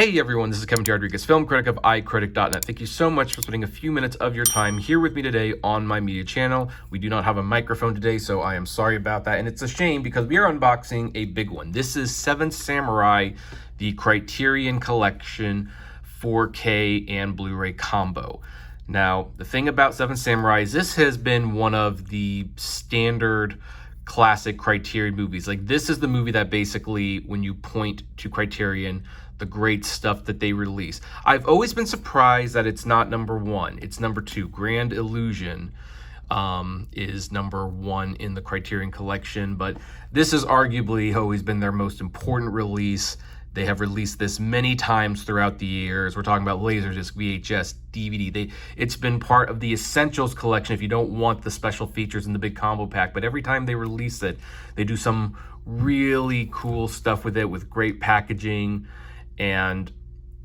Hey everyone, this is Kevin T. Rodriguez, film critic of iCritic.net. Thank you so much for spending a few minutes of your time here with me today on my media channel. We do not have a microphone today, so I am sorry about that. And it's a shame because we are unboxing a big one. This is Seven Samurai, the Criterion Collection 4K and Blu-ray combo. Now, the thing about Seven Samurai is this has been one of the standard classic Criterion movies. Like, this is the movie that basically, when you point to Criterion, the great stuff that they release. I've always been surprised that it's not number one. It's number two. Grand Illusion is number one in the Criterion Collection, but this has arguably always been their most important release. They have released this many times throughout the years. We're talking about Laserdisc, VHS, DVD. It's been part of the Essentials collection if you don't want the special features in the big combo pack. But every time they release it, they do some really cool stuff with it, with great packaging. And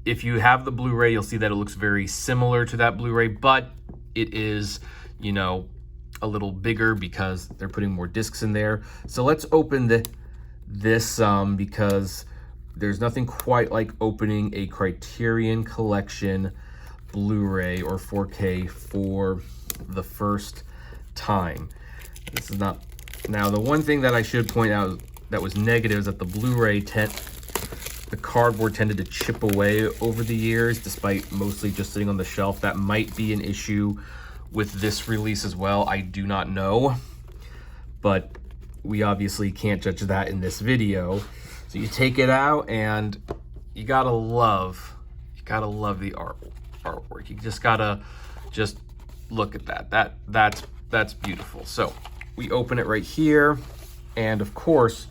if you have the Blu-ray, you'll see that it looks very similar to that Blu-ray, but it is, you know, a little bigger because they're putting more discs in there. So let's open this because there's nothing quite like opening a Criterion Collection Blu-ray or 4K for the first time. This is not... Now, the one thing that I should point out that was negative is that the Blu-ray the cardboard tended to chip away over the years, despite mostly just sitting on the shelf. That might be an issue with this release as well. I do not know, but we obviously can't judge that in this video. So you take it out, and you gotta love the artwork. You just gotta look at that. That's beautiful. So we open it right here, and of course,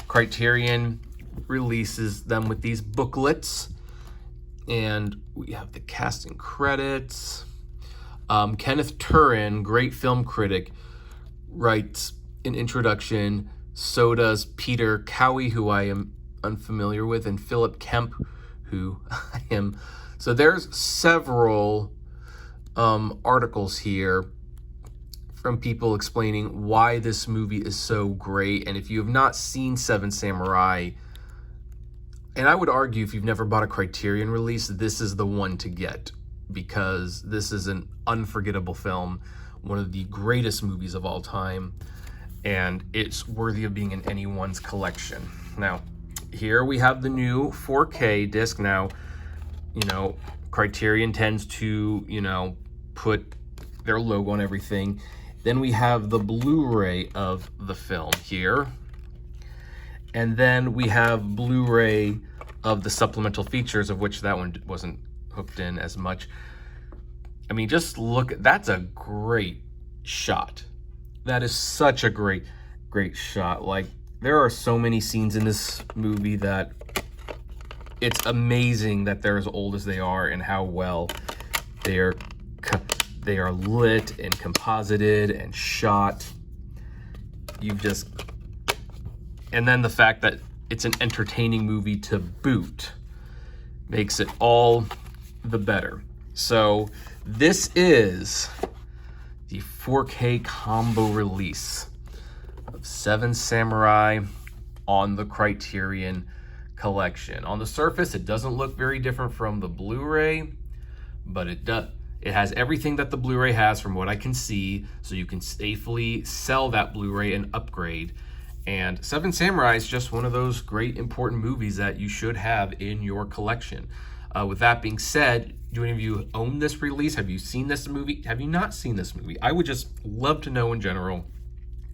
Criterion releases them with these booklets, and we have the casting credits. Kenneth Turin, great film critic, writes an introduction. So does Peter Cowie, who I am unfamiliar with, and Philip Kemp, who I am. So there's several articles here from people explaining why this movie is so great. And if you have not seen Seven Samurai, and I would argue if you've never bought a Criterion release, this is the one to get, because this is an unforgettable film, one of the greatest movies of all time, and it's worthy of being in anyone's collection. Now, here we have the new 4K disc. Now, you know, Criterion tends to, you know, put their logo on everything. Then we have the Blu-ray of the film here. And then we have Blu-ray of the supplemental features, of which that one wasn't hooked in as much. I mean, just look, that's a great shot. That is such a great shot. Like, there are so many scenes in this movie that it's amazing that they're as old as they are and how well they are lit and composited and shot. And then the fact that it's an entertaining movie to boot makes it all the better. So this is the 4K combo release of Seven Samurai on the Criterion Collection. On the surface, it doesn't look very different from the Blu-ray, but it does. It has everything that the Blu-ray has from what I can see, so you can safely sell that Blu-ray and upgrade. And Seven Samurai is just one of those great important movies that you should have in your collection. With that being said, do any of you own this release? Have you seen this movie? Have you not seen this movie? I would just love to know in general.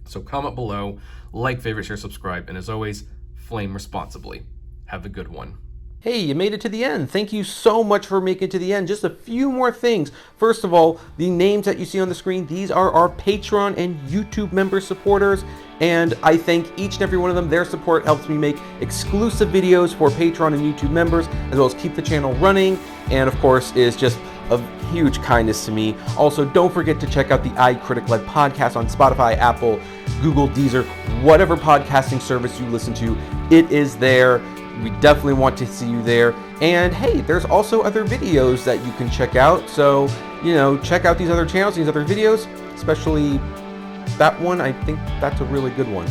So comment below, like, favorite, share, subscribe, and as always, flame responsibly. Have a good one. Hey, you made it to the end. Thank you so much for making it to the end. Just a few more things. First of all, the names that you see on the screen, these are our Patreon and YouTube member supporters, and I thank each and every one of them. Their support helps me make exclusive videos for Patreon and YouTube members, as well as keep the channel running, and of course is just of huge kindness to me. Also, don't forget to check out the iCritic-led podcast on Spotify, Apple, Google, Deezer, whatever podcasting service you listen to, it is there. We definitely want to see you there. And hey, there's also other videos that you can check out. So, you know, check out these other channels, these other videos, especially that one. I think that's a really good one.